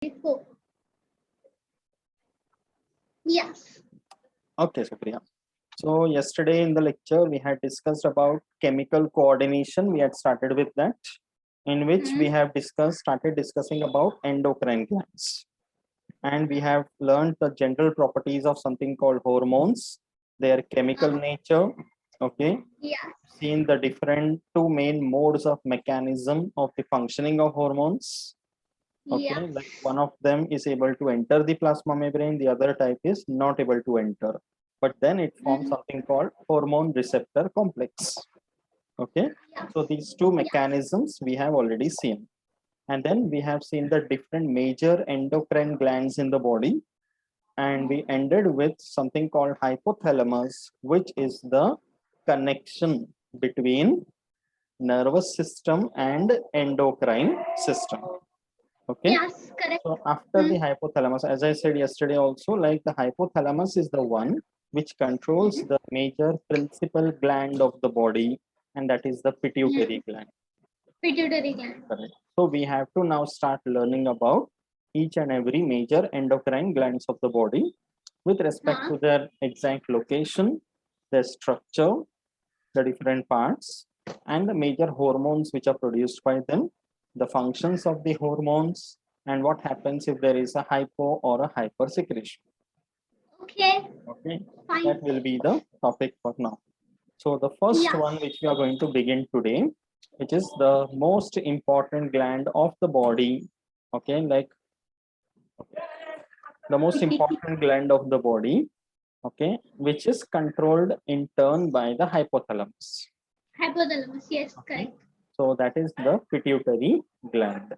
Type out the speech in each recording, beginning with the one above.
Four. Yes. Okay, Supriya. So yesterday in the lecture, we had discussed about chemical coordination. We had started with that, in which we have started discussing about endocrine glands. And we have learned the general properties of something called hormones, their chemical nature. Okay. Yeah. Seen the different two main modes of mechanism of the functioning of hormones. Okay, Yeah. like one of them is able to enter the plasma membrane, the other type is not able to enter. But then it forms something called hormone receptor complex. Okay, Yeah. so these two mechanisms we have already seen. And then we have seen the different major endocrine glands in the body. And we ended with something called hypothalamus, which is the connection between nervous system and endocrine system. Okay. Yes, correct. So after the hypothalamus, as I said yesterday also, like the hypothalamus is the one which controls the major principal gland of the body, and that is the pituitary gland. Pituitary gland. Correct. So we have to now start learning about each and every major endocrine glands of the body with respect to their exact location, their structure, the different parts, and the major hormones which are produced by them, the functions of the hormones, and what happens if there is a hypo or a hyper secretion. Okay. Okay, Fine. that will be the topic for now. So the first one which we are going to begin today, which is the most important gland of the body. Okay, like the most important gland of the body. Okay, which is controlled in turn by the hypothalamus. Hypothalamus. Yes, Okay. correct. So that is the pituitary gland.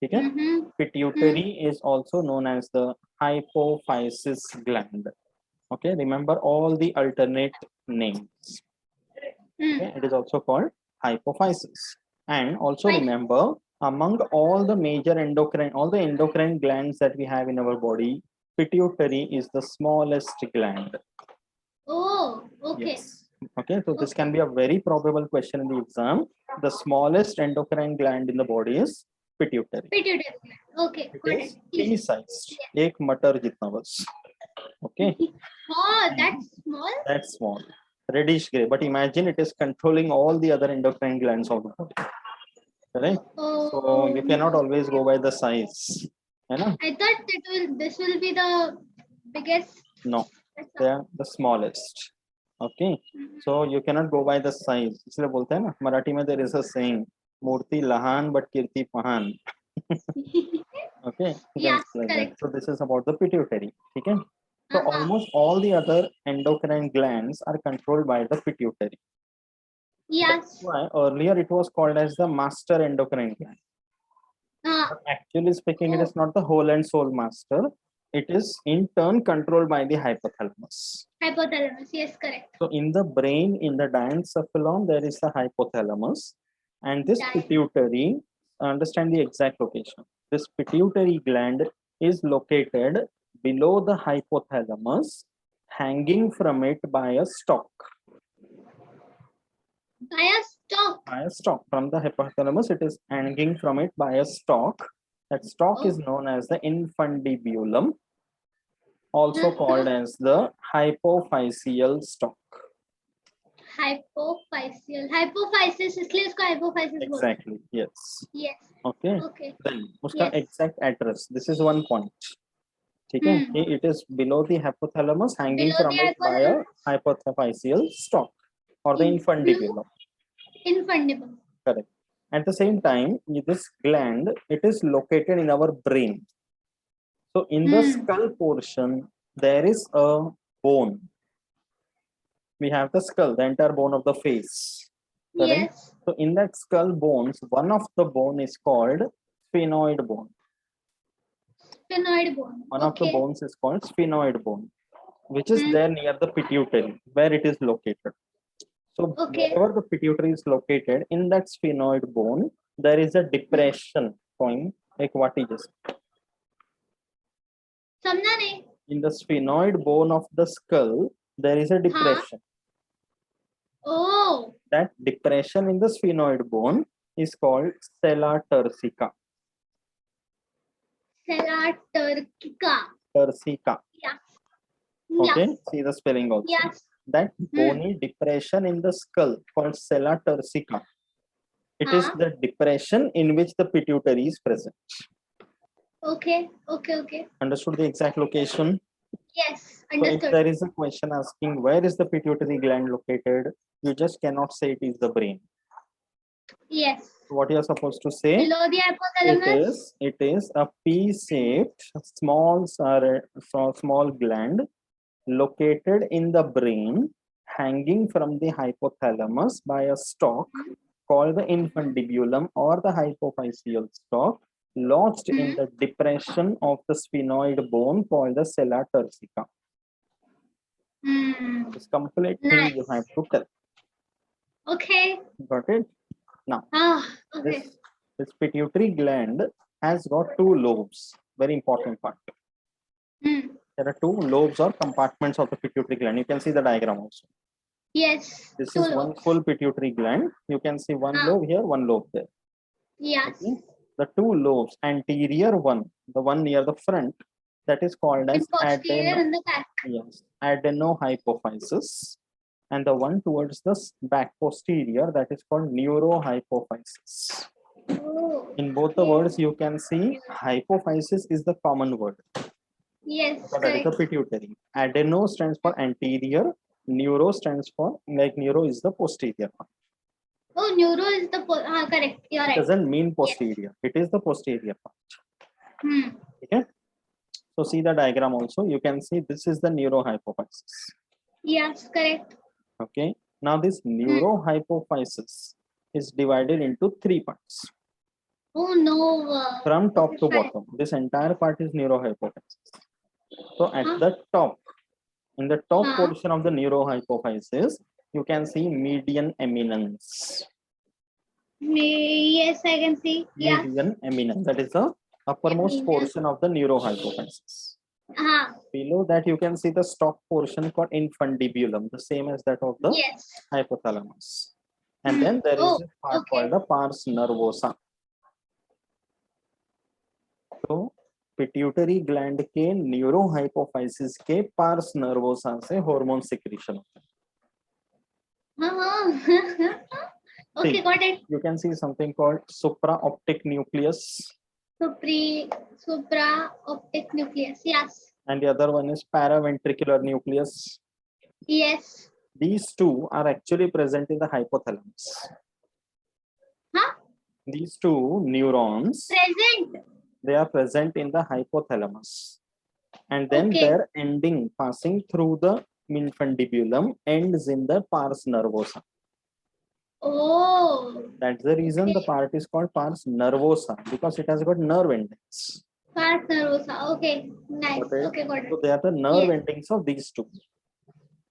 Okay? Pituitary is also known as the hypophysis gland. Okay, remember all the alternate names. Okay? It is also called hypophysis. And also remember, among all the major endocrine glands that we have in our body, pituitary is the smallest gland. Oh, okay. Yes. Okay, so this can be a very probable question in the exam. The smallest endocrine gland in the body is pituitary. Pituitary gland. Okay. It is pea-sized. Ek matar jitna bas. Okay. Oh, that's small. That's small. Reddish gray. But imagine it is controlling all the other endocrine glands of the body. Correct? So you cannot always go by the size. I thought this will be the biggest. No, they are the smallest. Okay, so you cannot go by the size. इसलिए बोलते हैं ना मराठी में there is a saying मूर्ति लहान but कीर्ति महान. Okay, Yes, like correct. that. So this is about the pituitary. Okay, so almost all the other endocrine glands are controlled by the pituitary. Yes. That's why earlier it was called as the master endocrine gland. But actually speaking, it is not the whole and sole master. It is in turn controlled by the hypothalamus. Hypothalamus, yes, correct. So in the brain, in the diencephalon, there is the hypothalamus, and this pituitary, understand the exact location. This pituitary gland is located below the hypothalamus, hanging from it by a stalk. By a stalk? By a stalk. From the hypothalamus, it is hanging from it by a stalk. That stalk is known as the infundibulum, also called as the hypophyseal stalk. Hypophyseal. Hypophysis, इसलिए इसको hypophysis बोलते हैं. Exactly. Yes. Yes. Okay. Okay. Then उसका exact address. This is one point. Okay. It is below the hypothalamus, hanging Below from the it by a hypophyseal stalk or the infundibulum. Infundibulum. Correct. At the same time, this gland, it is located in our brain. So in the skull portion, there is a bone. We have the skull, the entire bone of the face. Correct? Yes. So in that skull bones, one of the bone is called sphenoid bone. Sphenoid bone. One of the bones is called sphenoid bone, which is there near the pituitary, where it is located. So wherever the pituitary is located, in that sphenoid bone, there is a depression point. Like what is this? समझा नहीं. In the sphenoid bone of the skull, there is a depression. Oh. That depression in the sphenoid bone is called sella turcica. Sella turcica. Turcica. Yes. Okay, Yes. see the spelling also. Yes. That bony depression in the skull called sella turcica. It is the depression in which the pituitary is present. Okay. Okay. Understood the exact location? Yes. So if Understood. there is a question asking where is the pituitary gland located, you just cannot say it is the brain. Yes. What you are supposed to say? Below the hypothalamus. It is a pea-shaped small gland located in the brain, hanging from the hypothalamus by a stalk called the infundibulum or the hypophyseal stalk, lodged in the depression of the sphenoid bone called the sella turcica. This complete thing you have to tell. Okay. Got it? Now, Okay. this pituitary gland has got two lobes. Very important part. There are two lobes or compartments of the pituitary gland. You can see the diagram also. Yes. This is one full pituitary gland. You can see one lobe here, one lobe there. Yes. Okay? The two lobes, anterior one, the one near the front, that is called as adenohypophysis, and the one towards the back posterior, that is called neurohypophysis. In both the words, you can see hypophysis is the common word. Yes. So that is the pituitary. Adeno stands for anterior, neuro stands for, like neuro is the posterior one. Oh, neuro is the correct. You're right. It doesn't mean posterior. Yes. It is the posterior part. Okay. So see the diagram also. You can see this is the neurohypophysis. Yes, correct. Okay. Now this neurohypophysis is divided into three parts. Oh no. From top to bottom. This entire part is neurohypophysis. So at the top, in the top portion of the neurohypophysis, you can see median eminence. Yes, I can see. Median eminence. That is the uppermost portion of the neurohypophysis. Below that, you can see the stalk portion called infundibulum, the same as that of the hypothalamus. And then there is a part called the pars nervosa. So, pituitary gland के neurohypophysis के parse nervosa से hormone secretion होता है. Okay, got it. You can see something called supraoptic nucleus. Supraoptic nucleus, yes. And the other one is paraventricular nucleus. Yes. These two are actually present in the hypothalamus. These two neurons. They are present in the hypothalamus, and then their ending passing through the infundibulum ends in the pars nervosa. Oh, that's the reason the part is called pars nervosa, because it has got nerve endings. Pars nervosa. Okay, nice. Okay, got it. So they are the nerve endings of these two.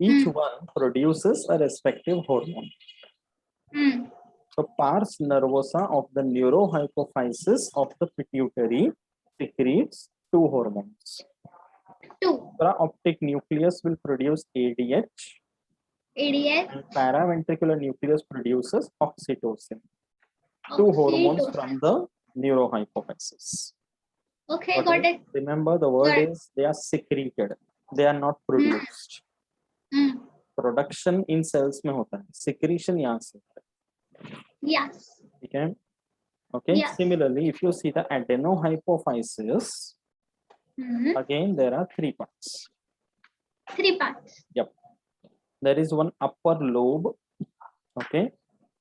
Each one produces a respective hormone. So pars nervosa of the neurohypophysis of the pituitary secretes two hormones. Supraoptic nucleus will produce ADH. And paraventricular nucleus produces oxytocin. Two hormones from the neurohypophysis. Okay, got it. Remember, the word is they are secreted. They are not produced. Production in cells में होता है. Secretion यहाँ से होता है. Yes. Okay. Yes. Similarly, if you see the adenohypophysis, again there are three parts. Yep. There is one upper lobe, okay,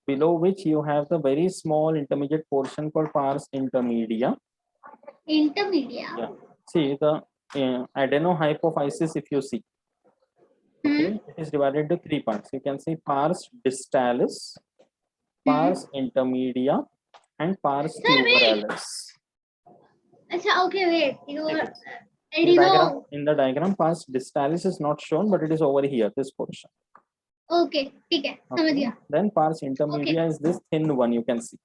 below which you have the very small intermediate portion called pars intermedia. Yeah. See the adenohypophysis, if you see, okay, it is divided into three parts. You can see pars distalis, pars intermedia, and pars tuberalis. Okay, wait. In the diagram, pars distalis is not shown, but it is over here, this portion. Okay. Then pars intermedia is this thin one you can see.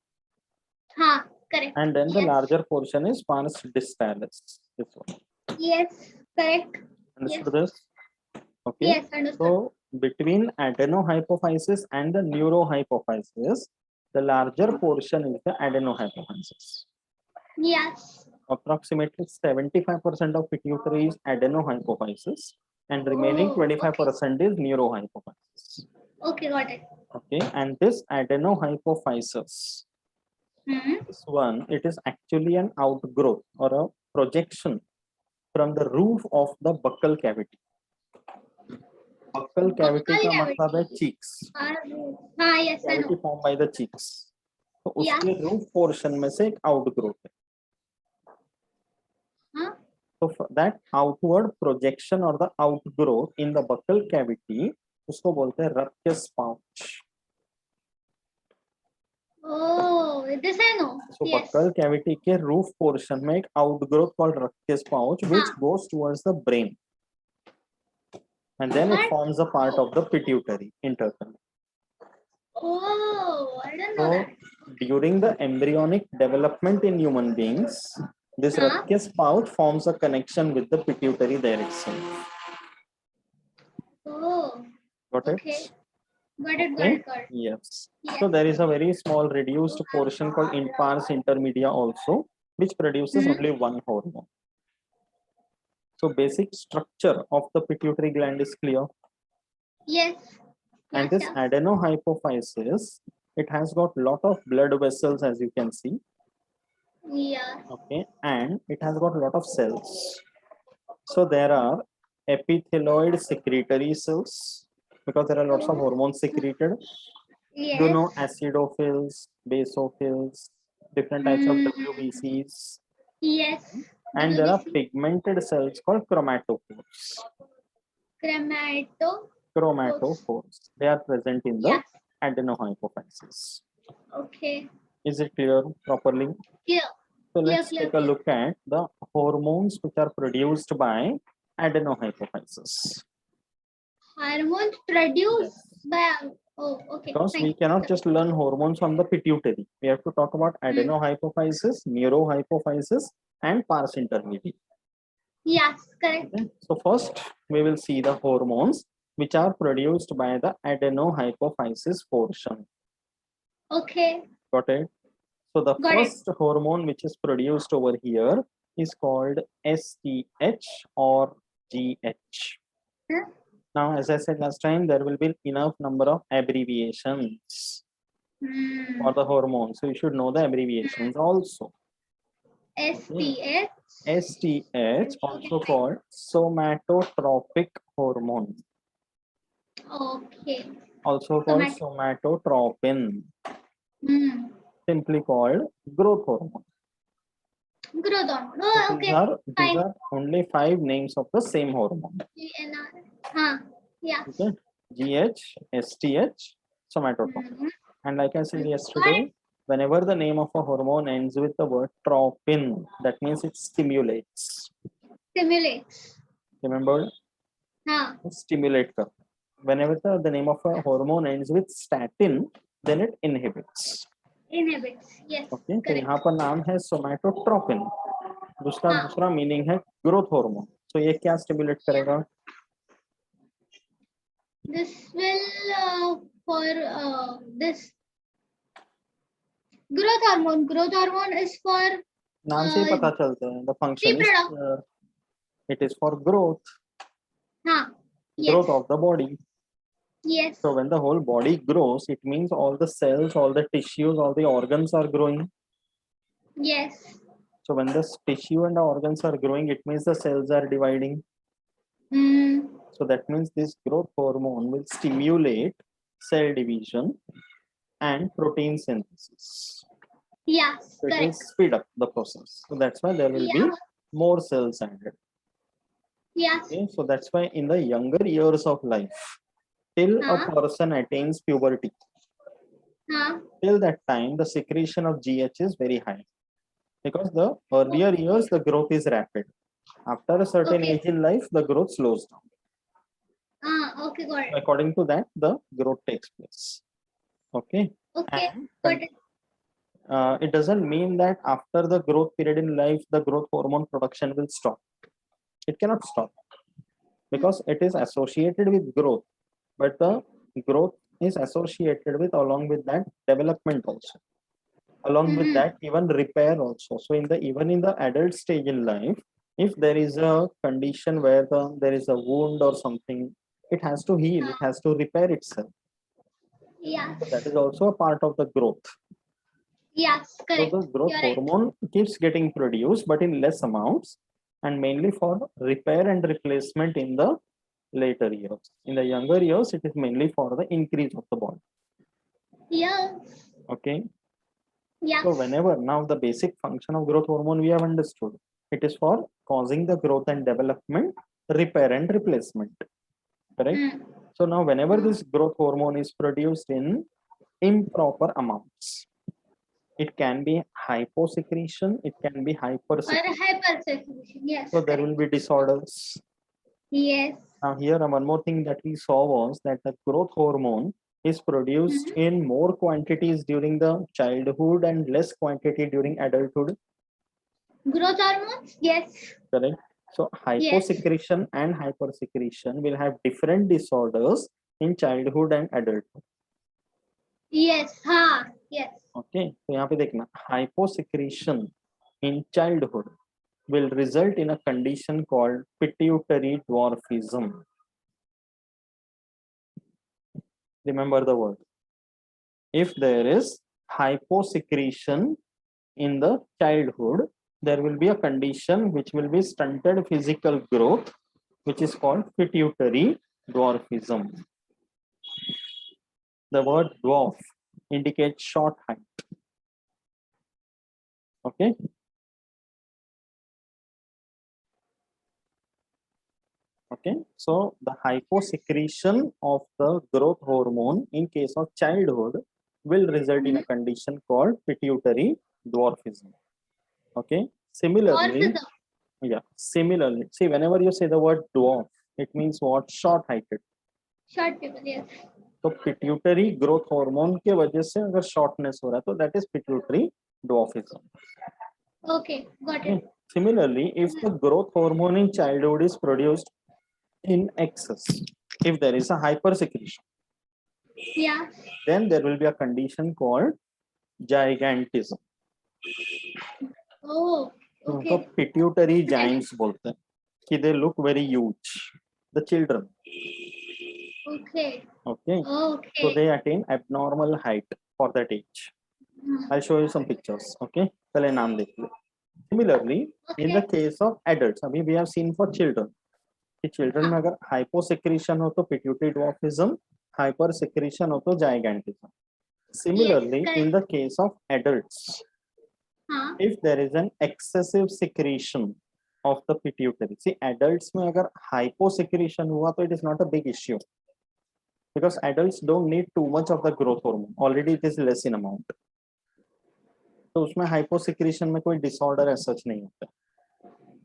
Correct. And then the larger portion is pars distalis. This one. Yes, correct. Understood this? Okay. Yes, understood. So between adenohypophysis and the neurohypophysis, the larger portion is the adenohypophysis. Yes. approximately 75% of pituitary is adenohypophysis and remaining Oh, okay. 25% is neurohypophysis. Okay, got it. Okay, and this adenohypophysis, this one, it is actually an outgrowth or a projection from the roof of the buccal cavity. Buccal cavity का मतलब है cheeks. हाँ, yes, I Cavity know. formed by the cheeks. तो Yeah. उसके roof portion में से एक outgrowth है. हाँ? So for that outward projection or the outgrowth in the buccal cavity, उसको बोलते हैं rachis pouch. Oh, this I know. So Yes. buccal cavity के roof portion में एक outgrowth called rachis pouch which goes towards the brain, and then it What? forms a part of the pituitary internally. Oh, I don't know So that. during the embryonic development in human beings, this rachis pouch forms a connection with the pituitary there itself. Oh, Got it? okay. Got it, got Okay. it, got it. Yes. Yes. So there is a very small reduced portion called impars intermedia also, which produces only one hormone. So basic structure of the pituitary gland is clear. Yes. And Yes, this yeah. adenohypophysis, it has got lot of blood vessels as you can see. Yeah. Okay, and it has got a lot of cells. So there are epithelioid secretory cells because there are lots of hormones secreted. Yes. You know, acidophils, basophils, different types of WBCs, Yes. and there are WBC. pigmented cells called chromatophores. Chromatophores. They are present in the Yes. adenohypophysis. Okay. Is it clear properly? Clear. So Clear, let's clear, take a look at the hormones which are produced by adenohypophysis. Hormones produced Yes. by. Oh, okay. Because Fine. we cannot just learn hormones from the pituitary. We have to talk about adenohypophysis, neurohypophysis, and pars intermedia. Yes, correct. Okay. So first, we will see the hormones which are produced by the adenohypophysis portion. Okay. Got it? So the Got it. first hormone which is produced over here is called STH or GH. Huh? Now, as I said last time, there will be enough number of abbreviations for the hormone. So you should know the abbreviations also. STH. STH, also called somatotropic hormone, Okay. also called somatotropin, simply called growth hormone. Growth hormone. So Oh, these okay. are Fine. only 5 names of the same hormone. GNR. Huh. Yeah. Okay, GH, STH, somatotropin. And like I said yesterday, whenever the name of a hormone ends with the word tropin, that means it stimulates. Stimulates. Remember? Huh. Stimulate. Whenever the name of a hormone ends with statin, then it inhibits. Inhibits. Yes. Okay, तो Correct. यहाँ पर नाम है सोमैटोट्रोपिन, दूसरा meaning है growth hormone. तो ये क्या स्टिमुलेट करेगा? This will for this growth hormone. Growth hormone is for नाम से ही पता चलता है. The function is it is for growth. हाँ. Growth Yes. of the body. Yes. So when the whole body grows, it means all the cells, all the tissues, all the organs are growing. Yes. So when the tissue and the organs are growing, it means the cells are dividing. So that means this growth hormone will stimulate cell division and protein synthesis. Yes. So it will Correct. speed up the process. So that's why there will be more cells added. Yes. Okay, so that's why in the younger years of life, till a person attains puberty, till that time the secretion of GH is very high, because the earlier years the growth is rapid. After a certain age in life, the growth slows down. Okay, got it. According to that, the growth takes place. Okay. Okay, And got it. It doesn't mean that after the growth period in life, the growth hormone production will stop. It cannot stop because it is associated with growth, but the growth is associated with, along with that, development also. Along with that, even repair also. So even in the adult stage in life, if there is a condition where there is a wound or something, it has to heal, it has to repair itself. Yes. So that is also a part of the growth. Yes, So correct. the growth You're right. hormone keeps getting produced, but in less amounts, and mainly for repair and replacement in the later years. In the younger years, it is mainly for the increase of the body. Yes. Okay. Yes. So whenever now the basic function of growth hormone we have understood, it is for causing the growth and development, repair and replacement. Correct. So now whenever this growth hormone is produced in improper amounts, it can be hyposecretion, it can be Or hypersecretion. hypersecretion. Yes. So there will be disorders. Yes. Now here one more thing that we saw was that the growth hormone is produced in more quantities during the childhood and less quantity during adulthood. Growth hormones? Yes. Correct. So Yes. hyposecretion and hypersecretion will have different disorders in childhood and adulthood. Yes. Ha. Yes. Okay. So यहाँ पे देखना hyposecretion in childhood will result in a condition called pituitary dwarfism. Remember the word. If there is hyposecretion in the childhood, there will be a condition which will be stunted physical growth, which is called pituitary dwarfism. The word dwarf indicates short height. Okay. Okay. So the hyposecretion of the growth hormone in case of childhood will result in a condition called pituitary dwarfism. Okay. Similarly, yeah. Similarly, see, whenever you say the word dwarf, it means what? Short heighted. Short people. Yes. तो pituitary growth hormone के वजह से अगर shortness हो रहा है तो that is pituitary dwarfism. Okay. Got it. Similarly, if the growth hormone in childhood is produced in excess, if there is a hypersecretion, Yeah. then there will be a condition called gigantism. Oh. तो Okay. pituitary giants बोलते हैं कि they look very huge. The children. Okay. Okay. Okay. So they attain abnormal height for that age. I'll show you some pictures. Okay. पहले नाम देख लो. Similarly, in the case of adults, अभी we have seen for children. कि children में अगर hyposecretion हो तो pituitary dwarfism, hypersecretion हो तो gigantism. Similarly, Yes, in the case of adults, if there is an excessive secretion of the pituitary, see adults में अगर hyposecretion हुआ तो it is not a big issue because adults don't need too much of the growth hormone. Already it is less in amount. तो उसमें hyposecretion में कोई disorder as such नहीं होता.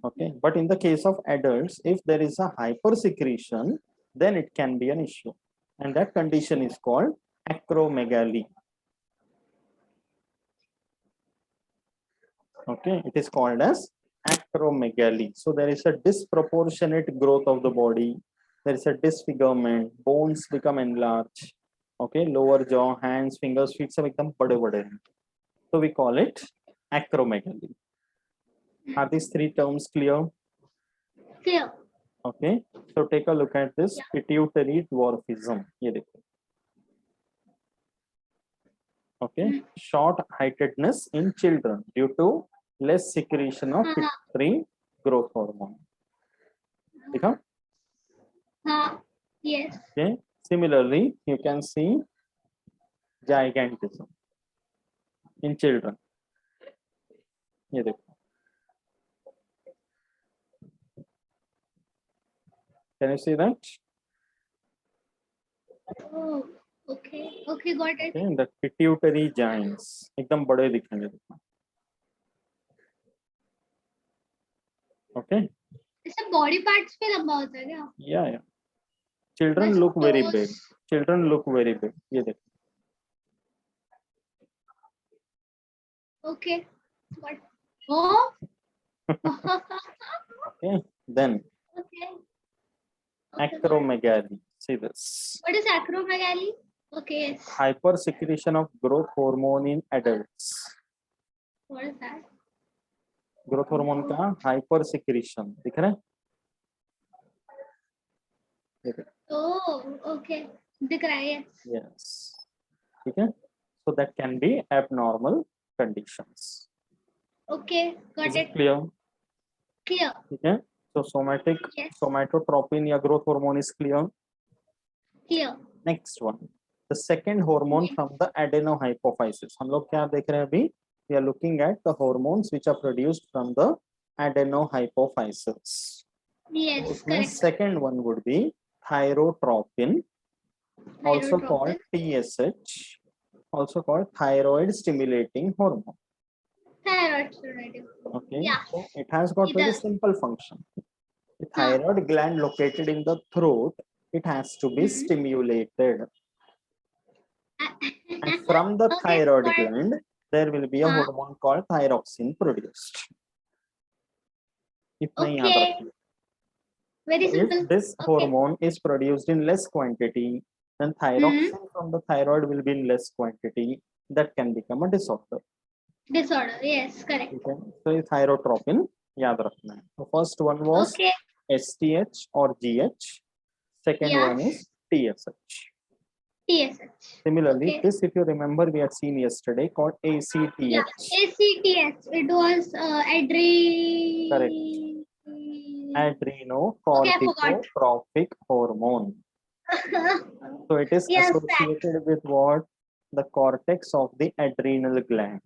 Okay, but in the case of adults, if there is a hypersecretion, then it can be an issue, and that condition is called acromegaly. Okay, it is called as acromegaly. So there is a disproportionate growth of the body. There is a disfigurement. Bones become enlarged. Okay, lower jaw, hands, fingers, feet सब एकदम बड़े-बड़े हैं. So we call it acromegaly. Are these three terms clear? Clear. Okay, so take a look at this pituitary dwarfism. ये देखो. Okay, short heightedness in children due to less secretion of pituitary growth hormone. देखा? Yes. Okay, similarly you can see gigantism in children. ये देखो. Can you see that? Oh, okay. Okay, got it. Okay, the pituitary giants एकदम बड़े दिखेंगे. Okay. ऐसा body parts पे लंबा होता है क्या? Yeah, yeah. Children look very big. Children look very big. ये देखो. Okay. But oh. Okay. Then Okay. acromegaly. See this. What is acromegaly? Okay. Yes. Hypersecretion of growth hormone in adults. What is that? Growth hormone का hyper secretion दिख रहा है? Oh, okay. दिख रहा है. Yes. ठीक है? So that can be abnormal conditions. Okay, got Is it. it clear? Clear. ठीक है? So somatic Yes. somatotropin या growth hormone is clear. Clear. Next one, the second hormone from the adenohypophysis. हम लोग क्या देख रहे हैं अभी? We are looking at the hormones which are produced from the adenohypophysis. Yes, उसमें correct. second one would be thyrotropin, also called Thyrotropin. TSH, also called thyroid stimulating hormone. Thyroid stimulating. Okay, Yeah. so it has got very simple function. The thyroid gland located in the throat, it has to be stimulated. And from the thyroid gland, there will be a hormone called thyroxine produced. इतना ही याद रखना. Very simple. If this hormone is produced in less quantity, then thyroxine from the thyroid will be in less quantity. That can become a disorder. Disorder. Yes, correct. Okay. So thyrotropin याद रखना है. The first one was STH or GH. Second one is TSH. TSH. Similarly, this, if you remember, we had seen yesterday called ACTH. Yeah, ACTH. It was Correct. Adrenocorticotropic hormone. So it is associated with what? The cortex of the adrenal gland.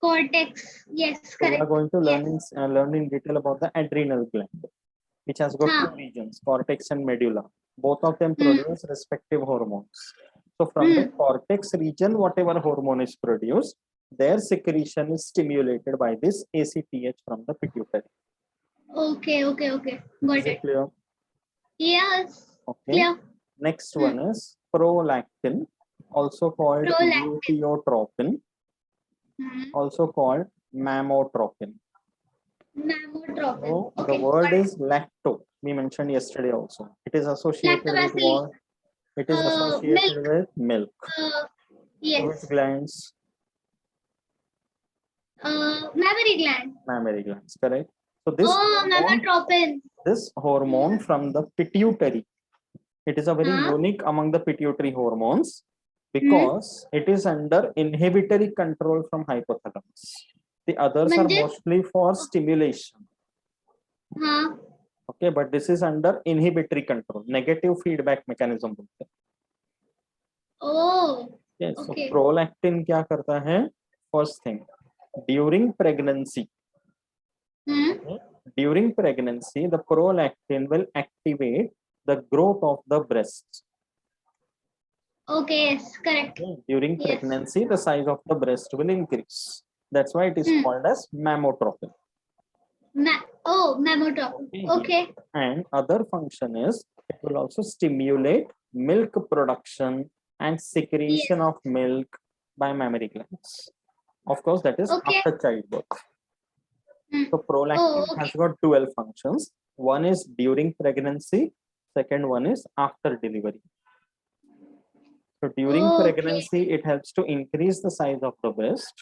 Cortex. Yes, so correct. We are going to learn in detail about the adrenal gland, which has got two regions, cortex and medulla. Both of them produce respective hormones. So from the cortex region, whatever hormone is produced, their secretion is stimulated by this ACTH from the pituitary. Okay. Got it. Clear? Yes. Okay. Clear. Next one is prolactin, also called luteotropin, also called mammotropin. Mammotropin. So the word is lacto. We mentioned yesterday also. It is associated with what? It is associated with milk. Yes. Which glands? Mammary gland. Mammary glands, correct. So this mammotropin. This hormone from the pituitary. It is a very unique among the pituitary hormones because it is under inhibitory control from hypothalamus. The others are mostly for stimulation. Okay, but this is under inhibitory control, negative feedback mechanism. Oh. Yes. Okay. So prolactin क्या करता है? First thing, during pregnancy. During pregnancy, the prolactin will activate the growth of the breasts. Okay, yes, correct. During pregnancy, the size of the breast will increase. That's why it is called as mammotropin. Mammotropin. Okay. And other function is it will also stimulate milk production and secretion of milk by mammary glands. Of course, that is after childbirth. So prolactin has got dual functions. One is during pregnancy. Second one is after delivery. So during pregnancy, it helps to increase the size of the breast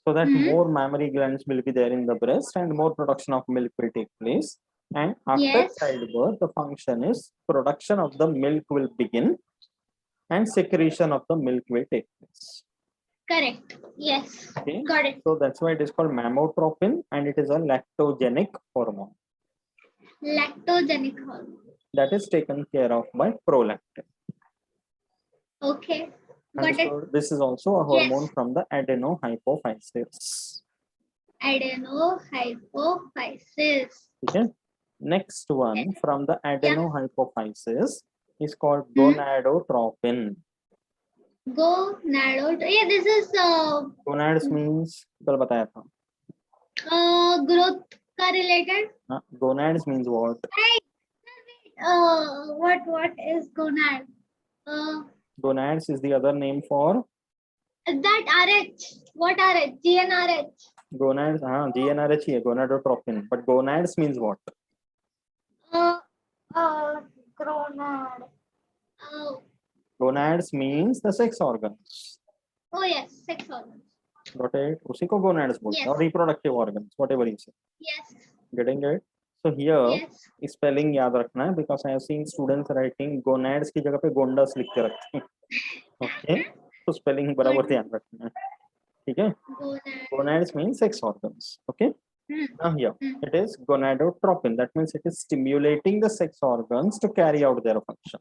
so that more mammary glands will be there in the breast and more production of milk will take place. And after childbirth, the function is production of the milk will begin and secretion of the milk will take place. Correct. Yes. Okay. Got it. So that's why it is called mammotropin and it is a lactogenic hormone. Lactogenic hormone. That is taken care of by prolactin. Okay. Got it. This is also a hormone from the adenohypophysis. Adenohypophysis. Okay. Next one from the adenohypophysis is called gonadotropin. Yeah, this is Gonads means कल बताया था. Growth का related. Gonads means what? What is gonad? Gonads is the other name for that RH. What RH? GnRH. Gonads, GnRH ही है, gonadotropin. But gonads means what? Gonad. Gonads means the sex organs. Oh yes, sex organs. Got it? उसी को gonads बोलते हैं, Yes. or reproductive organs, whatever you say. Yes. Getting it? So here Yes. spelling याद रखना है, because I have seen students writing gonads की जगह पे gondas लिख के रखते हैं. Okay? तो spelling बराबर ध्यान रखना है. ठीक है? Gonad. Gonads means sex organs. Okay? Now here it is gonadotropin. That means it is stimulating the sex organs to carry out their function.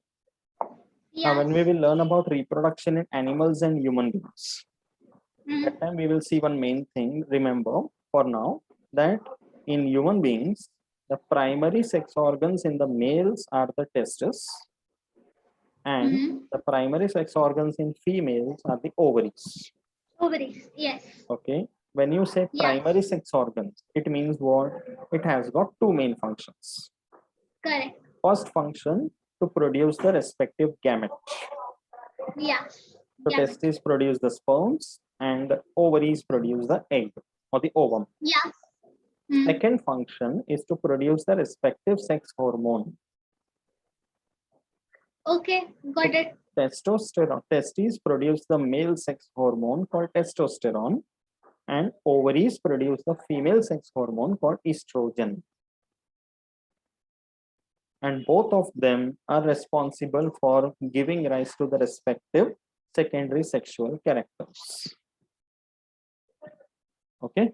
Now, when we will learn about reproduction in animals and human beings, that time we will see one main thing. Remember, for now, that in human beings, the primary sex organs in the males are the testes, and the primary sex organs in females are the ovaries. Ovaries. Yes. Okay. When you say primary sex organs, it means what? It has got two main functions. Correct. First function, to produce the respective gamete. Yeah. So testes produce the sperms and ovaries produce the egg or the ovum. Yeah. Second function is to produce the respective sex hormone. Okay, got it. Testosterone. Testes produce the male sex hormone called testosterone, and ovaries produce the female sex hormone called estrogen. And both of them are responsible for giving rise to the respective secondary sexual characters. Okay.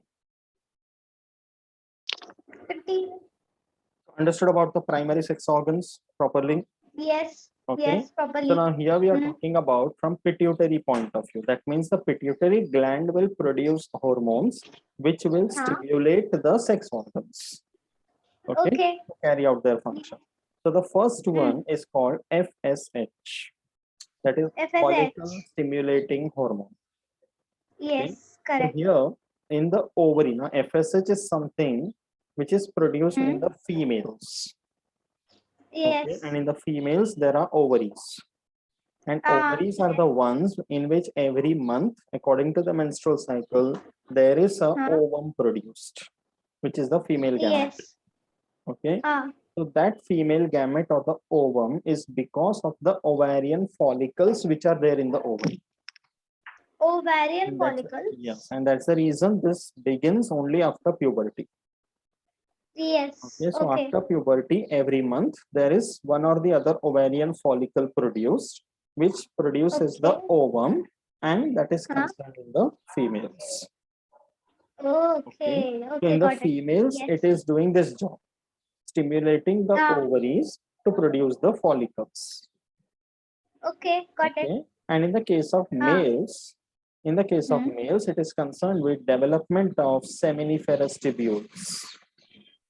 Understood about the primary sex organs properly? Yes. Okay. Yes, properly. So now here we are talking about from pituitary point of view. That means the pituitary gland will produce hormones which will stimulate the sex organs. Okay. To carry out their function. So the first one is called FSH. That is follicle stimulating hormone. Yes, correct. So here in the ovary, now FSH is something which is produced in the females. Yes. Okay? And in the females, there are ovaries. And ovaries are the ones in which every month, according to the menstrual cycle, there is a ovum produced, which is the female gamete. Yes. Okay. So that female gamete or the ovum is because of the ovarian follicles which are there in the ovary. Ovarian follicles? Yes. And that's the reason this begins only after puberty. Yes. Okay, so after puberty, every month there is one or the other ovarian follicle produced, which produces the ovum, and that is concerned in the females. Okay. So in the females, it is doing this job, stimulating the ovaries to produce the follicles. Okay, got it. And in the case of males, it is concerned with development of seminiferous tubules.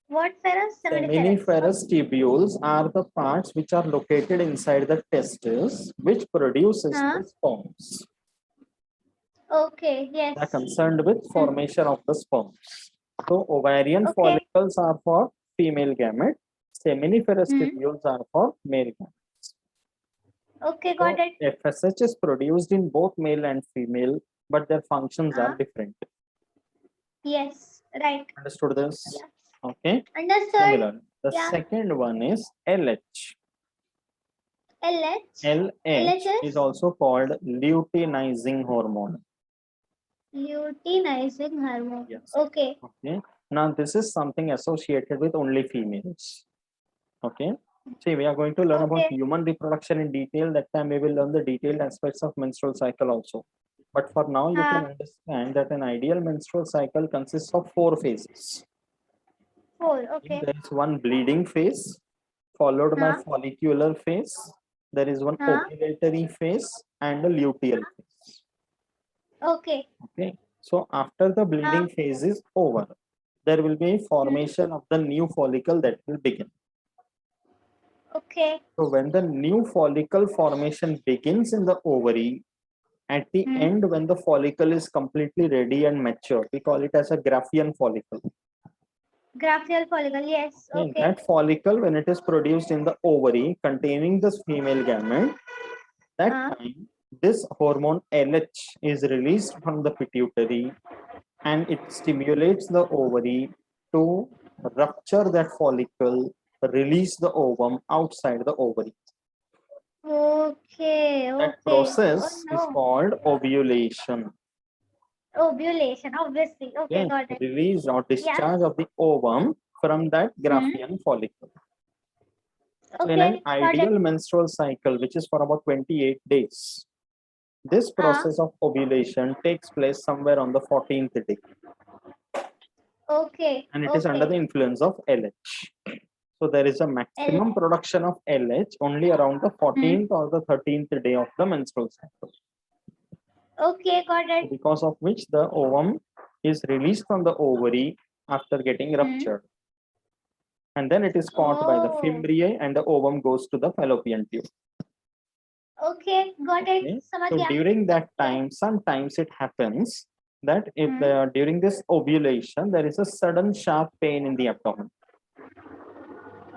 What ferrous? Seminiferous tubules are the parts which are located inside the testes, which produces the sperms. Okay, yes. They are concerned with formation of the sperms. So ovarian follicles are for female gamete. Seminiferous tubules are for male gametes. Okay, got it. FSH is produced in both male and female, but their functions are different. Yes, right. Understood this? Yes. Okay. Understood. Similar. The second one is LH. LH is also called luteinizing hormone. Luteinizing hormone. Yes. Okay. Now this is something associated with only females. Okay. See, we are going to learn about human reproduction in detail. That time we will learn the detailed aspects of menstrual cycle also. But for now, you can understand that an ideal menstrual cycle consists of 4 phases. 4, okay. There is one bleeding phase, followed by follicular phase. There is one ovulatory phase and a luteal phase. Okay. So after the bleeding phase is over, there will be a formation of the new follicle that will begin. Okay. So when the new follicle formation begins in the ovary, at the end, when the follicle is completely ready and mature, we call it as a Graafian follicle. Graafial follicle, yes. Okay. That follicle, when it is produced in the ovary containing this female gamete, that time this hormone LH is released from the pituitary and it stimulates the ovary to rupture that follicle, release the ovum outside the ovary. Okay. That process is called ovulation. Ovulation, obviously. Okay, Okay, got it. release or discharge of the ovum from that Graafian follicle. So in an Okay, got it. ideal menstrual cycle, which is for about 28 days, this process of ovulation takes place somewhere on the 14th day, Okay. and it is under the influence of LH. So there is a maximum production of LH only around the 14th or the 13th day of the menstrual cycle. Okay, got it. Because of which the ovum is released from the ovary after getting ruptured. And then it is caught by the fimbriae and the ovum goes to the fallopian tube. Okay, got it. Okay. So during that time, sometimes it happens that if during this ovulation, there is a sudden sharp pain in the abdomen.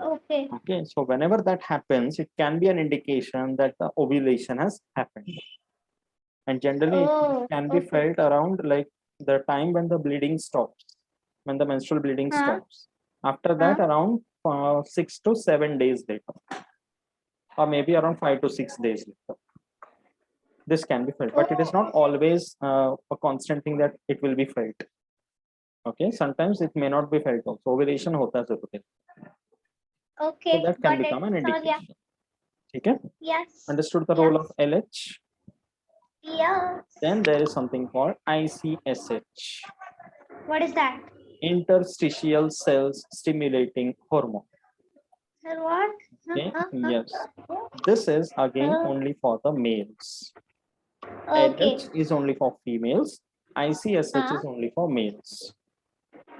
Okay. Okay, so whenever that happens, it can be an indication that the ovulation has happened. And generally, it can be felt around like the time when the bleeding stops, when the menstrual bleeding stops. After that, around 6 to 7 days later, or maybe around 5 to 6 days later. This can be felt, but it is not always a constant thing that it will be felt. Okay, sometimes it may not be felt also. Ovulation hota hai zarur hai. Okay, so that can become an indication. Okay? Yes. Understood the role of LH? Yes. Then there is something called ICSH. What is that? Interstitial cells stimulating hormone. Sir, what? Okay, yes. This is again only for the males. Okay. LH is only for females. ICSH is only for males.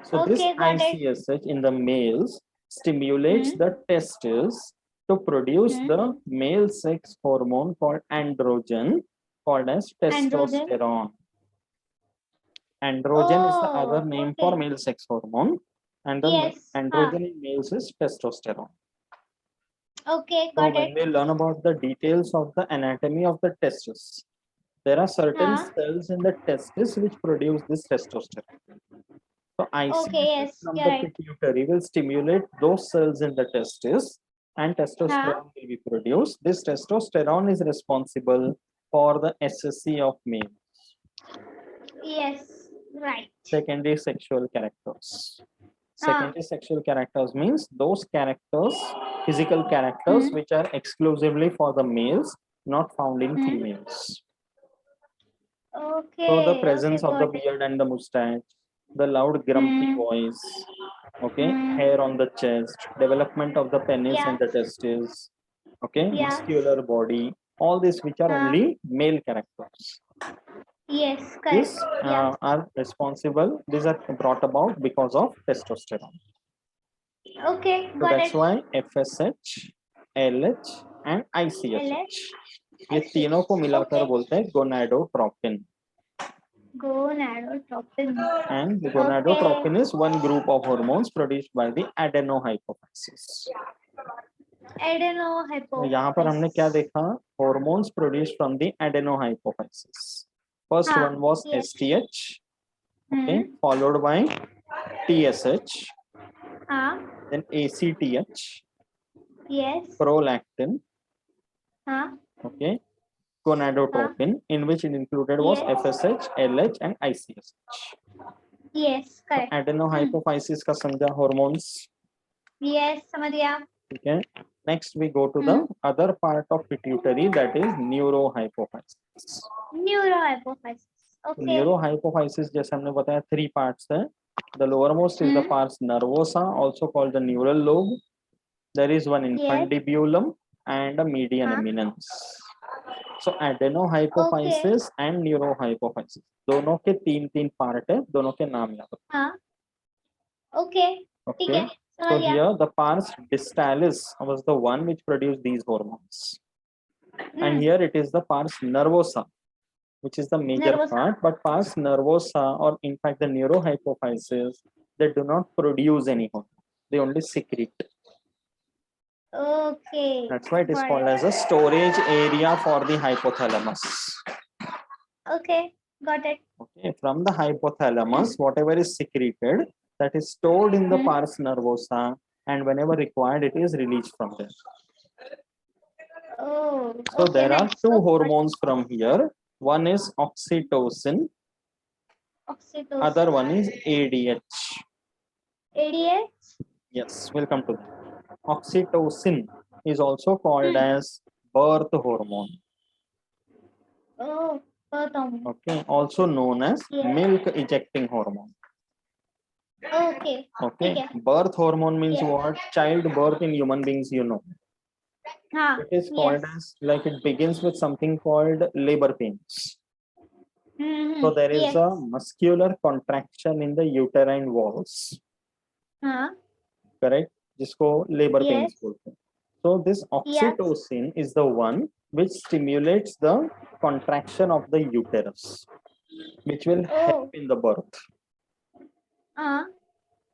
So this Okay, got it. ICSH in the males stimulates the testes to produce the male sex hormone called androgen, called as testosterone. Androgen is the other name for male sex hormone, and the androgen in males is testosterone. Okay, So got when we learn about the details of the anatomy of the testes, there are certain cells in the testis which produce this testosterone. So ICSH from the pituitary will stimulate those cells in the testis, and testosterone will be produced. This testosterone is responsible for the SSC of males. Yes, right. Secondary sexual characters. Secondary sexual characters means those characters, physical characters, which are exclusively for the males, not found in females. Okay. So the presence of the beard and the mustache, the loud grumpy voice, okay, hair on the chest, development of the penis and the testes, okay, muscular body, all these which are only male characters. Yes, correct. These are responsible, these are brought about because of testosterone. Okay, so that's why FSH, LH and ICSH. ये तीनों को मिलाकर बोलते हैं gonadotropin. Gonadotropin. And the gonadotropin is one group of hormones produced by the adenohypophysis. Adenohypophysis. यहाँ पर हमने क्या देखा? Hormones produced from the adenohypophysis. First one was STH, okay, followed by TSH, then ACTH, prolactin, okay, gonadotropin, in which it included was FSH, LH and ICSH. Yes, correct. Adenohypophysis का समझा hormones. Yes, समझ गया. Okay. Next we go to the other part of pituitary, that is neurohypophysis. Neurohypophysis. Okay. Neurohypophysis जैसे हमने बताया 3 parts है. The lowermost is the pars nervosa, also called the neural lobe. There is one infundibulum and a median eminence. So adenohypophysis and neurohypophysis दोनों के 3 part है, दोनों के नाम याद रखो. हाँ. Okay. Okay. So here the pars distalis was the one which produced these hormones, and here it is the pars nervosa, which is the major part. But pars nervosa, or in fact the neurohypophysis, they do not produce any hormone; they only secrete. Okay. That's why it is called as a storage area for the hypothalamus. Okay, got it. Okay, from the hypothalamus, whatever is secreted, that is stored in the pars nervosa, and whenever required, it is released from there. Oh, so there are 2 hormones from here. One is oxytocin, Oxytocin. Other one is ADH. ADH. Yes, we'll come to that. Oxytocin is also called as birth hormone. Oh, birth hormone. Okay, also known as Yeah. milk ejecting hormone. Okay. Okay, Okay. birth hormone means Yeah. what? Childbirth in human beings, you know. Huh. It is called Yes. as, like, it begins with something called labor pains. Mm-hmm. So there is Yes. a muscular contraction in the uterine walls, Huh. correct? जिसको labor pains Yes. बोलते हैं. So this oxytocin is the one which stimulates the contraction of the uterus, which will help in the birth.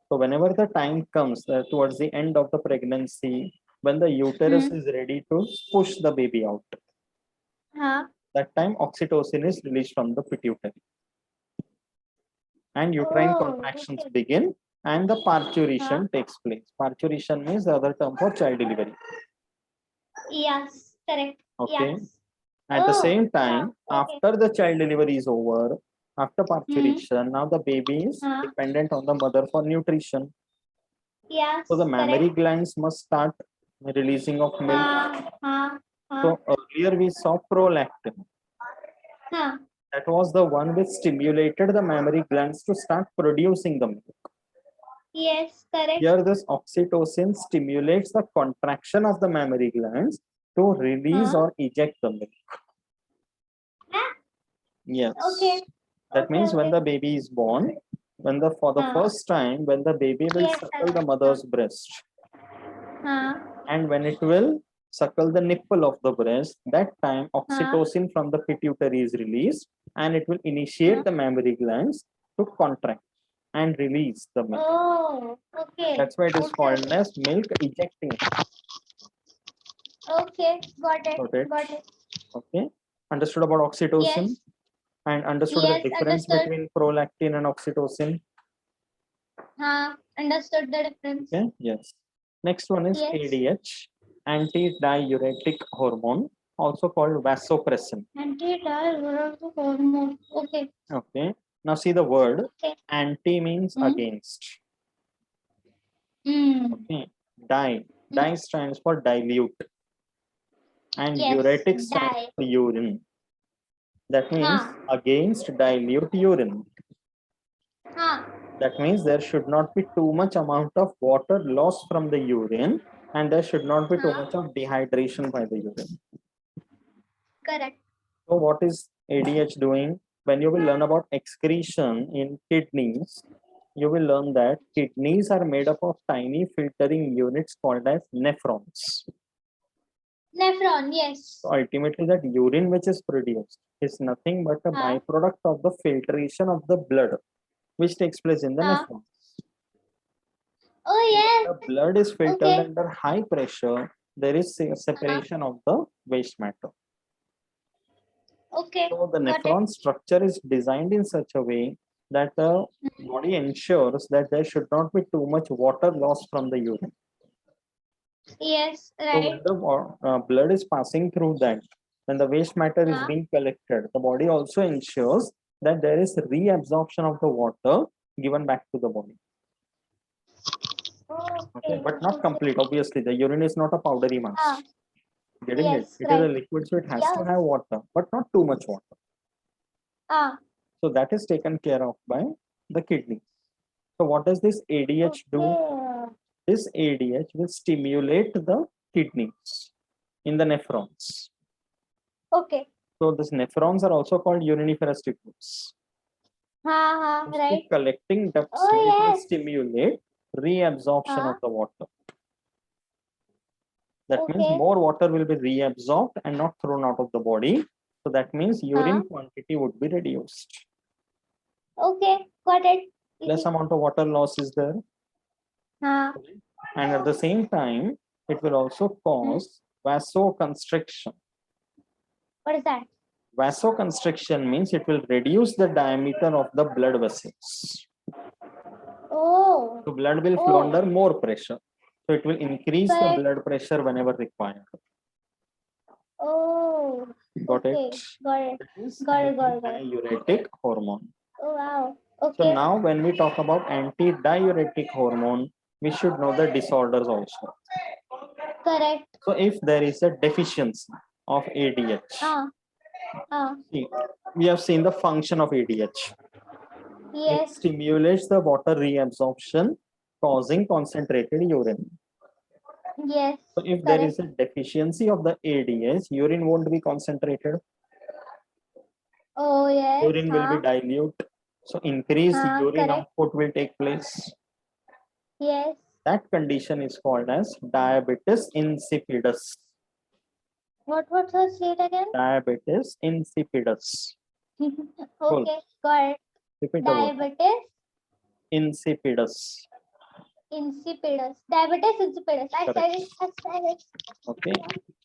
So whenever the time comes towards the end of the pregnancy, when the uterus is ready to push the baby out, that time oxytocin is released from the pituitary. And uterine contractions begin and the parturition takes place. Parturition means the other term for child delivery. Yes, correct. Okay. Yes. At the same time, after the child delivery is over, after parturition, now the baby is dependent on the mother for nutrition. Yes. So the mammary glands must start releasing of milk. So earlier we saw prolactin. That was the one which stimulated the mammary glands to start producing the milk. Yes, correct. Here this oxytocin stimulates the contraction of the mammary glands to release or eject the milk. Yes. Okay. That means when the baby is born, when for the first time, when the baby will suckle the mother's breast, and when it will suckle the nipple of the breast, that time oxytocin from the pituitary is released and it will initiate the mammary glands to contract and release the milk. Oh, okay. That's why it is called as milk ejecting. Okay, got it. Got it. Got it. Okay. Understood about oxytocin? Yes. And understood Yes, the difference understood. between prolactin and oxytocin? Understood the difference. Okay. Yes. Next one is ADH, antidiuretic hormone, also called vasopressin. Antidiuretic hormone. Okay. Okay. Now see the word. Anti means against. Okay. Di stands for dilute. And uretic stands for urine. That means against dilute urine. That means there should not be too much amount of water lost from the urine, and there should not be too much of dehydration by the urine. Correct. So what is ADH doing? When you will learn about excretion in kidneys, you will learn that kidneys are made up of tiny filtering units called as nephrons. Nephron, yes. So ultimately that urine which is produced is nothing but a byproduct of the filtration of the blood, which takes place in the nephrons. Oh, yes. The blood is filtered under high pressure. There is a separation of the waste matter. Okay. So the nephron structure is designed in such a way that the body ensures that there should not be too much water lost from the urine. Yes, So right. when the blood is passing through that, when the waste matter is being collected, the body also ensures that there is reabsorption of the water given back to the body. Okay, but not complete. Obviously, the urine is not a powdery mass. Getting it? It is a liquid, so it has to have water, but not too much water. So that is taken care of by the kidney. So what does this ADH do? This ADH will stimulate the kidneys in the nephrons. Okay. So these nephrons are also called uriniferous tubes. Right. Collecting ducts, Oh, it will yes. stimulate reabsorption of the water. That means more water will be reabsorbed and not thrown out of the body. So that means urine quantity would be reduced. Okay, got it. Less amount of water loss is there. And at the same time, it will also cause vasoconstriction. What is that? Vasoconstriction means it will reduce the diameter of the blood vessels. Oh. So blood will flow under more pressure. So it will increase the blood pressure whenever required. Oh. Got it? Got it. That is Got it. diuretic hormone. Oh, wow. So Okay. now when we talk about anti-diuretic hormone, we should know the disorders also. Correct. So if there is a deficiency of ADH, see, we have seen the function of ADH. It Yes. stimulates the water reabsorption, causing concentrated urine. Yes. So if there is a deficiency of the ADH, urine won't be concentrated. Oh, yes. Urine will be dilute. So increased urine Correct. output will take place. Yes. That condition is called as diabetes insipidus. What was it again? Diabetes insipidus. Okay, got it. Repeat the word. Diabetes Insipidus. insipidus. Diabetes insipidus. I said it. I said it. Okay.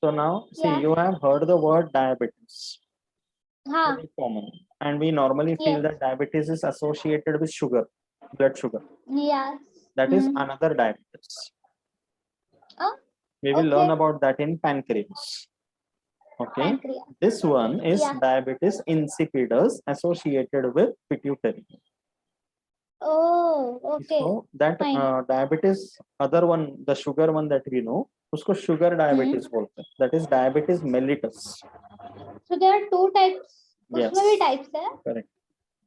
So now, see, Yeah. you have heard the word diabetes. Huh. Very common. And we normally feel Yes. that diabetes is associated with sugar, blood sugar. Yes. That is another diabetes. Oh, We will okay. learn about that in pancreas. Okay. Pancreas. This one is Yeah. diabetes insipidus associated with pituitary. Oh, okay. So that Fine. diabetes, other one, the sugar one that we know, usko sugar diabetes bolte hain. That is diabetes mellitus. So there are two types. Yes. उसमें भी types है. Correct.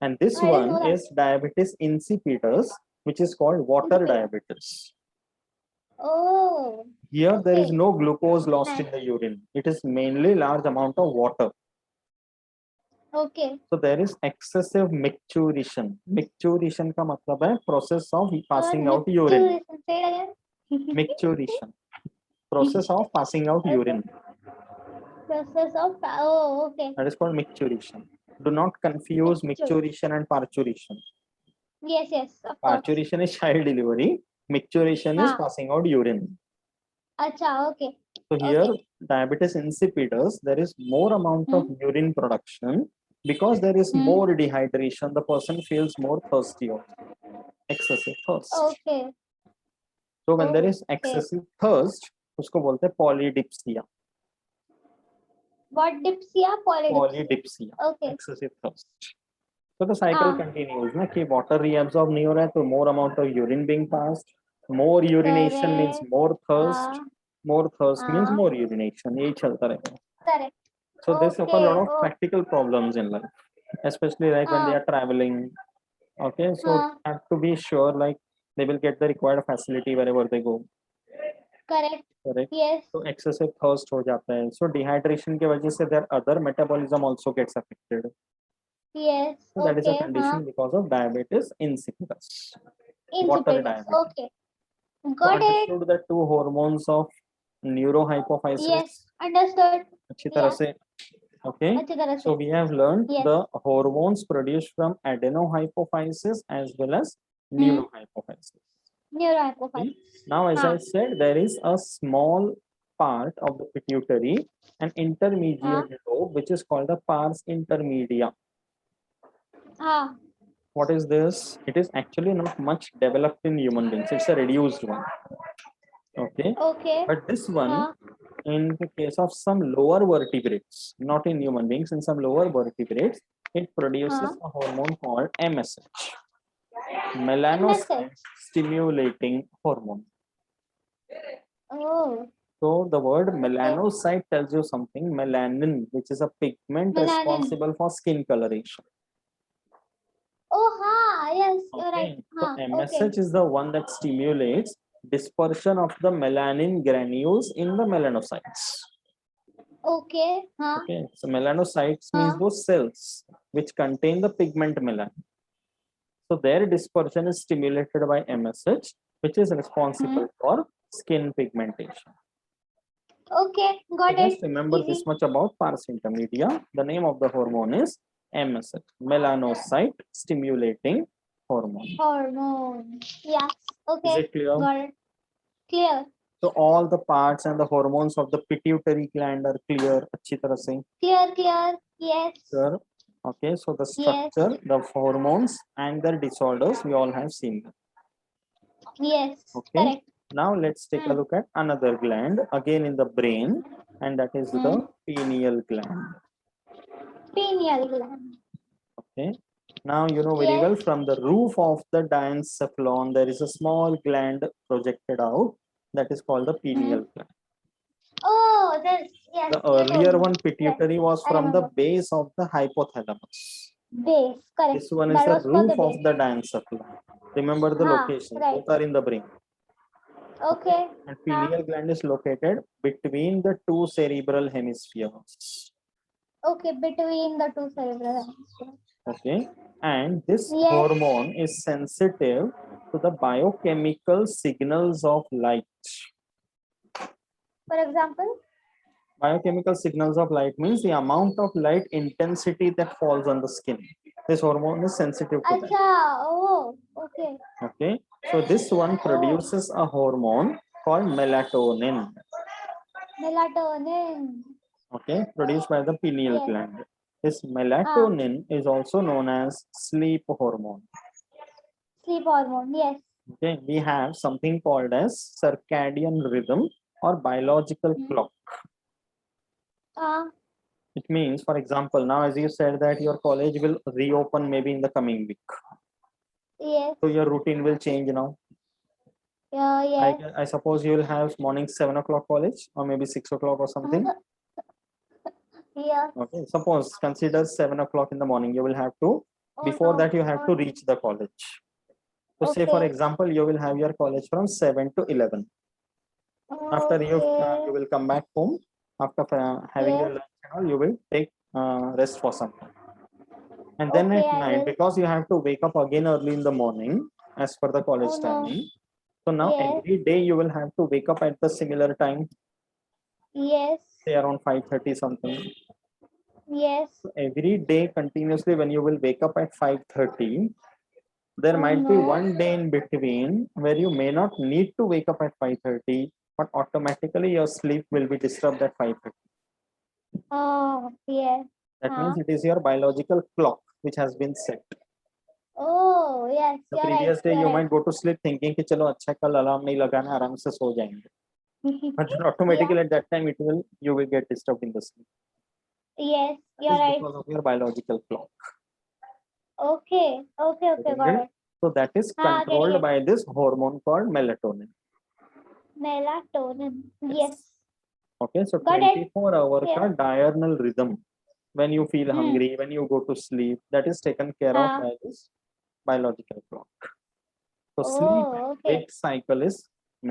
And this I didn't know one that. is diabetes insipidus, which is called water Insipidus. diabetes. Oh. Here there is Okay. no glucose lost Nice. in the urine. It is mainly large amount of water. Okay. So there is excessive micturition. Micturition का मतलब है process of passing out urine. Say it again. Micturition. Process of passing out urine. Process of okay. That is called micturition. Do not confuse micturition and parturition. Yes, of course. Parturition is child delivery. Micturition is passing out urine. Acha, okay. So here, diabetes insipidus, there is more amount of urine production because there is more dehydration. The person feels more thirsty also. Excessive thirst. Okay. So when there is excessive thirst, उसको बोलते हैं polydipsia. What dipsia? Polydipsia. Okay. Excessive thirst. So the cycle continues. ना कि water reabsorb नहीं हो रहा है तो more amount of urine being passed. More urination means more thirst. More thirst means more urination. यही चलता रहेगा. Correct. So they suffer a lot of practical problems in life, especially like when they are traveling. Okay, so have to be sure like they will get the required facility wherever they go. Correct. Yes. So excessive thirst हो जाता है. So dehydration के वजह से their other metabolism also gets affected. Yes. So that is a condition because of diabetes insipidus. Water diabetes. Okay. Got so it. understood the two hormones of neurohypophysis. Yes. Understood. अच्छी तरह से. Okay. So we have learned the hormones produced from adenohypophysis as well as neurohypophysis. Neurohypophysis. Now, as I said, there is a small part of the pituitary, an intermediate lobe, which is called the pars intermedia. What is this? It is actually not much developed in human beings. It's a reduced one. Okay. But this one, in the case of some lower vertebrates, not in human beings, in some lower vertebrates, it produces a hormone called MSH, melanocyte stimulating hormone. So the word melanocyte tells you something. Melanin, which is a pigment responsible for skin coloration. Yes, you're right. So MSH is the one that stimulates dispersion of the melanin granules in the melanocytes. Okay. So melanocytes means those cells which contain the pigment melanin. So their dispersion is stimulated by MSH, which is responsible for skin pigmentation. Okay, got it. Just remember this much about pars intermedia. The name of the hormone is MSH, melanocyte stimulating hormone. Yes. Okay. Is it clear? Got it. Clear. So all the parts and the hormones of the pituitary gland are clear. अच्छी तरह से. Clear. Yes. Sure. Okay. So the structure, the hormones, and their disorders, we all have seen them. Yes. Okay. Correct. Now let's take a look at another gland again in the brain, and that is the pineal gland. Pineal gland. Okay. Now you know very Yes. well from the roof of the diencephalon there is a small gland projected out that is called the pineal gland. Oh, this. Yes. The You told earlier me. one pituitary was I from the remember. base of the hypothalamus. Base. Correct. This one is That the was for roof the of base. the diencephalon. Remember the location. Right. Both are in the brain. Okay. And pineal gland is located between the two cerebral hemispheres. Okay, between the two cerebral hemispheres. Okay. And this Yes. hormone is sensitive to the biochemical signals of light. For example. Biochemical signals of light means the amount of light intensity that falls on the skin. This hormone is sensitive to that. Acha. Oh. Okay. Okay. So this one produces a hormone called melatonin. Melatonin. Okay. Produced by the pineal Yes. gland. This melatonin is also known as sleep hormone. Sleep hormone. Yes. Okay. We have something called as circadian rhythm or biological clock. It means, for example, now as you said that your college will reopen maybe in the coming week. Yes. So your routine will change now. Yes. I suppose you will have morning 7 o'clock college or maybe 6 o'clock or something. Yeah. Okay. Suppose consider 7 o'clock in the morning. You will have to, before no. that you have to reach the college. So say for Okay. example, you will have your college from 7 to 11. After you will come back home. After having your lunch and all, you will take rest for some time. And then Okay, at I night, will. because you have to wake up again early in the morning as per the college Oh, no. timing. So now Yes. every day you will have to wake up at the similar time, Yes. say around 5:30 something. Yes. So every day continuously when you will wake up at 5:30, there Oh, might be no. one day in between where you may not need to wake up at 5:30, but automatically your sleep will be disturbed at 5:30. Oh, yes. That means it is your biological clock which has been set. Oh, yes. The You're previous day right. you might go to sleep thinking कि चलो अच्छा कल alarm नहीं लगाना आराम से सो जाएंगे. But then automatically at that time you will get disturbed in the sleep. Yes, That you're is right. because of your biological clock. Okay. Okay. Getting Got it? it. So that is getting controlled it. by this hormone called melatonin. Melatonin. Yes. Okay, so Got it. 24-hour Yeah. ka diurnal rhythm, when you feel hungry, when you go to sleep, that is taken care of by this biological clock. So sleep and Okay. wake cycle is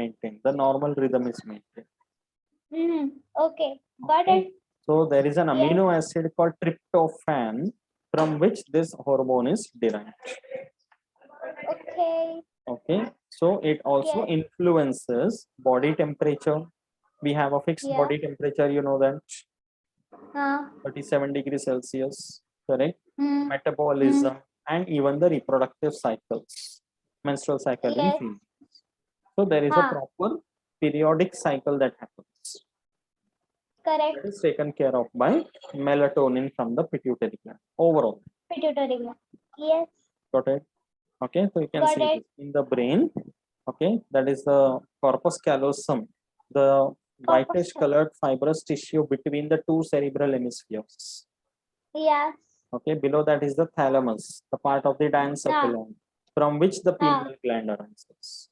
maintained. The normal rhythm is maintained. Okay. Got it. So there is an Yes. amino acid called tryptophan from which this hormone is derived. Okay. Okay, so it also influences body temperature. We have a fixed Yeah. body temperature, you know that 37 degrees Celsius, correct? Metabolism and even the reproductive cycles, menstrual cycle in Yes. females. So there is a proper periodic cycle that happens. Correct. That is taken care of by melatonin from the pituitary gland overall. Pituitary gland. Yes. Got it? Okay, so you can Got see it. this in the brain. Okay, that is the corpus callosum, the whitish colored fibrous tissue between the two cerebral hemispheres. Yes. Okay, below that is the thalamus, the part of the diencephalon from which the pineal gland arises.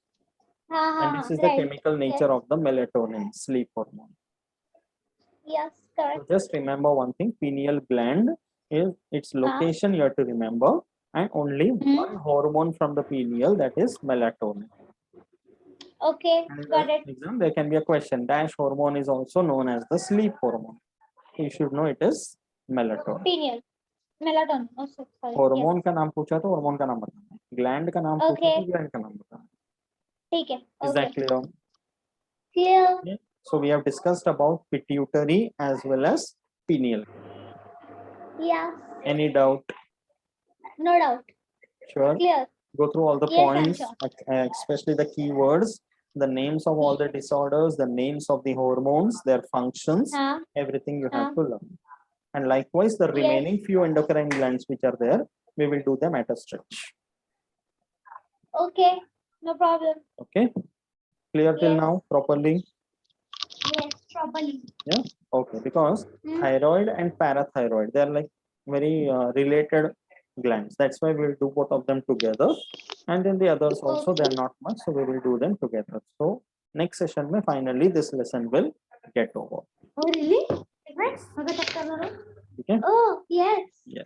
And this is the chemical nature of the melatonin, sleep hormone. Yes, correct. So just remember one thing, pineal gland is its location you have to remember, and only one hormone from the pineal, that is melatonin. Okay, And in got the it. exam there can be a question, dash hormone is also known as the sleep hormone. You should know it is melatonin. Pineal. Melatonin. Oh, sorry. Hormone का नाम पूछा तो hormone का नाम बताना है, gland का नाम पूछा तो ग्लैंड का नाम बताना है. ठीक है. Is that clear? Clear. Okay. So we have discussed about pituitary as well as pineal. Yeah. Any doubt? No doubt. Sure. Clear. Go through all the Yes, I'm points, sure. especially the keywords, the names of all the disorders, the names of the hormones, their functions, everything you have to learn. And likewise, the remaining few endocrine glands which are there, we will do them at a stretch. Okay, no problem. Okay, clear till now properly? Yes, properly. Yeah, okay, because thyroid and parathyroid, they are like very related glands. That's why we'll do both of them together, and then the others also, they're not much, so we will do them together. So next session mein finally this lesson will get over. Oh really? Next? Okay. Okay. Oh yes. Yeah.